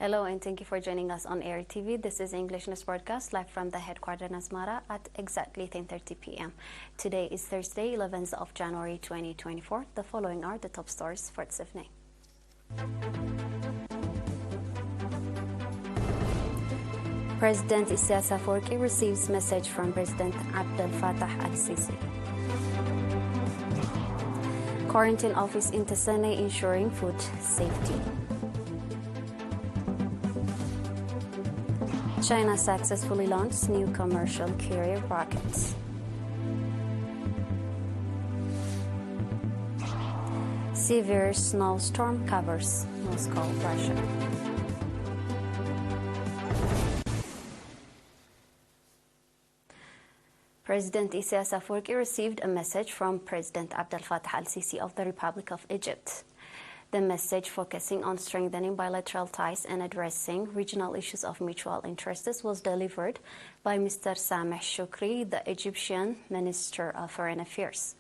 Hello and thank you for joining us on ERi-TV. This is English News Broadcast live from the headquarters in Asmara at exactly 10:30 p.m. Today is Thursday, 11th of January 2024. The following are the top stories for this evening. President ERi receives message from President Abdel Fattah al-Sisi. Quarantine office in Tesene ensuring food safety. China successfully launched new commercial carrier rockets. Severe snowstorm covers Moscow, Russia. President ERi received a message from President Abdel Fattah al-Sisi of the Republic of Egypt. The message, focusing on strengthening bilateral ties and addressing regional issues of mutual interest, was delivered by Mr. Sameh Shoukry, the Egyptian Minister of Foreign Affairs.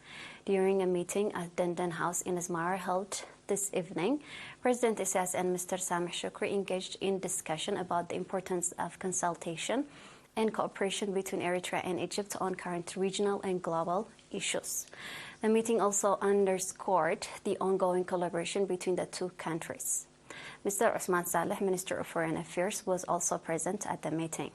During a meeting at Denden House in Asmara held this evening, President ERi and Mr. Sameh Shoukry engaged in discussion about the importance of consultation and cooperation between Eritrea and Egypt on current regional and global issues. The meeting also underscored the ongoing collaboration between the two countries. Mr. Osman Saleh, Minister of Foreign Affairs, was also present at the meeting.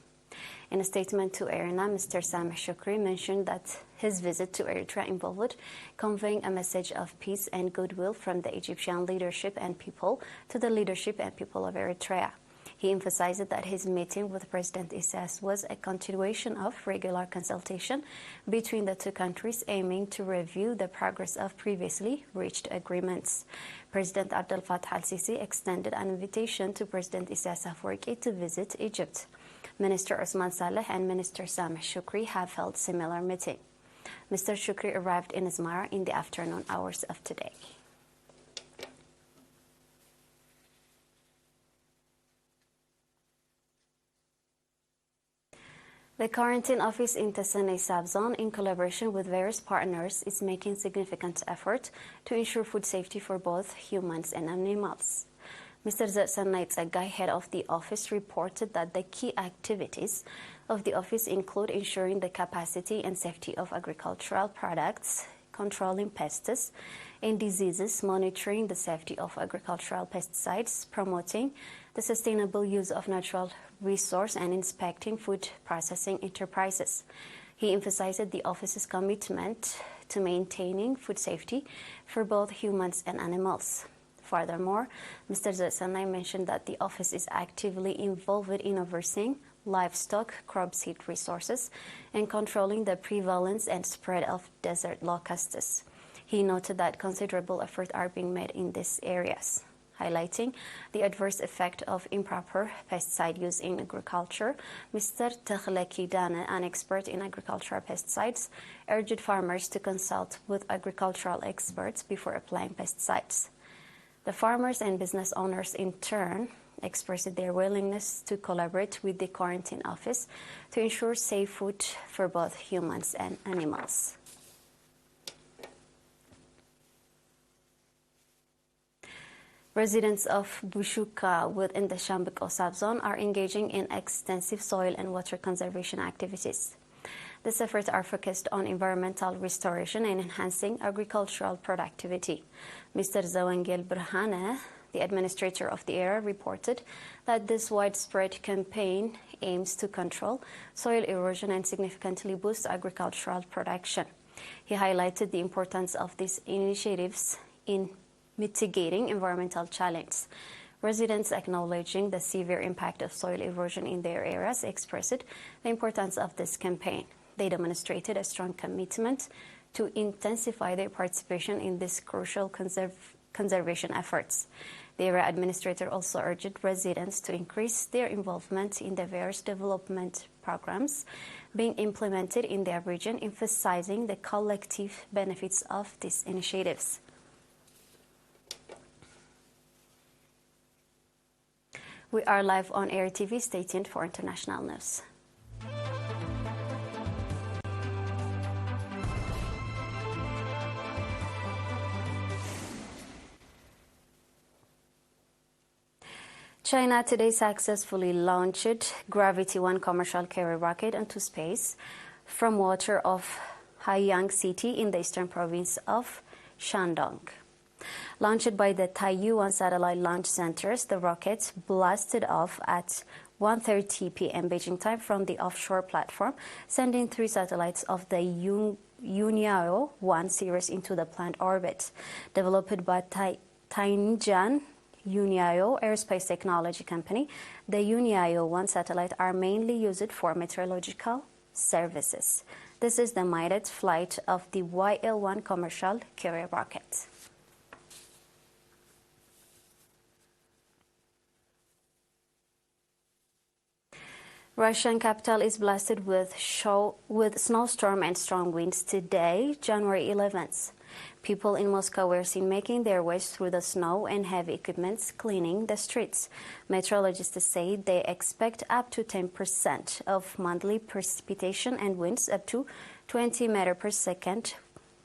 In a statement to ERINA, Mr. Sameh Shoukry mentioned that his visit to Eritrea involved conveying a message of peace and goodwill from the Egyptian leadership and people to the leadership and people of Eritrea. He emphasized that his meeting with President ERi was a continuation of regular consultation between the two countries, aiming to review the progress of previously reached agreements. President Abdel Fattah al-Sisi extended an invitation to President ERi to visit Egypt. Minister Osman Saleh and Minister Sameh Shoukry have held similar meeting. Mr. Shoukry arrived in Asmara in the afternoon hours of today. The quarantine office in Tesene subzone, in collaboration with various partners, is making significant effort to ensure food safety for both humans and animals. Mr. Zersanay Tsagay, head of the office, reported that the key activities of the office include ensuring the capacity and safety of agricultural products, controlling pests and diseases, monitoring the safety of agricultural pesticides, promoting the sustainable use of natural resource, and inspecting food processing enterprises. He emphasized the office's commitment to maintaining food safety for both humans and animals. Furthermore, Mr. Zersanay mentioned that the office is actively involved in overseeing livestock, crop seed resources, and controlling the prevalence and spread of desert locusts. He noted that considerable efforts are being made in these areas. Highlighting the adverse effect of improper pesticide use in agriculture, Mr. Takhle Kidane, an expert in agricultural pesticides, urged farmers to consult with agricultural experts before applying pesticides. The farmers and business owners, in turn, expressed their willingness to collaborate with the quarantine office to ensure safe food for both humans and animals. Residents of Bushuka within the Shambiko subzone are engaging in extensive soil and water conservation activities. These efforts are focused on environmental restoration and enhancing agricultural productivity. Mr. Zawangel Burhane, the administrator of the area, reported that this widespread campaign aims to control soil erosion and significantly boost agricultural production. He highlighted the importance of these initiatives in mitigating environmental challenges. Residents, acknowledging the severe impact of soil erosion in their areas, expressed the importance of this campaign. They demonstrated a strong commitment to intensify their participation in these crucial conservation efforts. The area administrator also urged residents to increase their involvement in the various development programs being implemented in their region, emphasizing the collective benefits of these initiatives. We are live on ERi-TV. Stay tuned for international news. China today successfully launched Gravity 1 commercial carrier rocket into space from water of Haiyang City in the eastern province of Shandong. Launched by the Taiyuan Satellite Launch Centers, the rocket blasted off at 1:30 p.m. Beijing time from the offshore platform, sending 3 satellites of the ERi-1 series into the planned orbit. Developed by Tianjin ERi Aerospace Technology Company, the ERi-1 satellites are mainly used for meteorological services. This is the maiden flight of the YL-1 commercial carrier rocket. Russian capital is blasted with snowstorm and strong winds today, January 11th. People in Moscow were seen making their way through the snow and heavy equipment cleaning the streets. Meteorologists say they expect up to 10% of monthly precipitation and winds up to 20 meters per second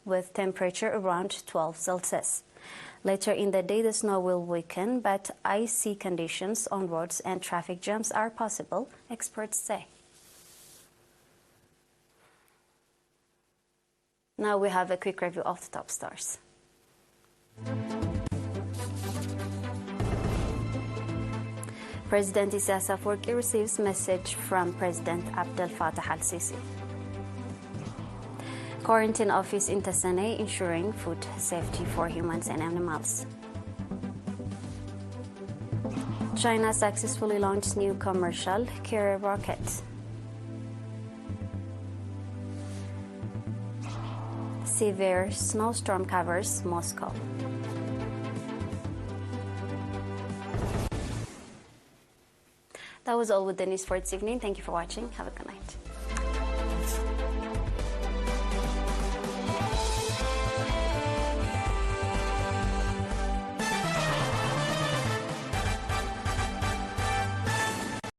with temperature around 12 Celsius. Later in the day, the snow will weaken, but icy conditions on roads and traffic jams are possible, experts say. Now we have a quick review of the top stars. President ERi-TV receives message from President Abdel Fattah al-Sisi. Quarantine office in Tasane ensuring food safety for humans and animals. China successfully launched new commercial carrier rocket. Severe snowstorm covers Moscow. That was all with the news for this evening. Thank you for watching. Have a good night.